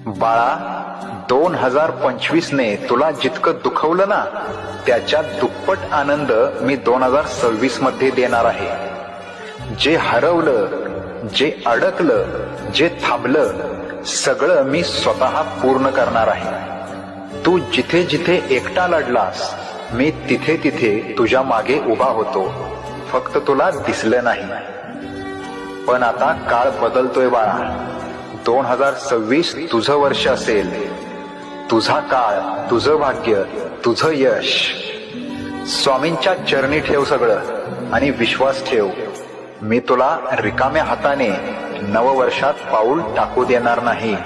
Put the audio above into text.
बाळा, 2025 ने तुला जितकं दुखवलं ना, त्याच्या दुप्पट आनंद मी 2026 मध्ये देणार आहे. जे हरवलं, जे अडकलं, जे थांबलं, सगळं मी स्वतः पूर्ण करणार आहे. तू जिथे जिथे एकटा लढलास, मी तिथे तिथे तुझ्या मागे उभा होतो. फक्त तुला दिसलं नाही. पण आता काळ बदलतोय बाळा. 2026 तुझं वर्ष असेल. तुझा काळ, तुझं भाग्य, तुझं यश. स्वामींच्या चरणी ठेव सगळं आणि विश्वास ठेव. मी तुला रिकाम्या हाताने नववर्षात पाऊल टाकू देणार नाही.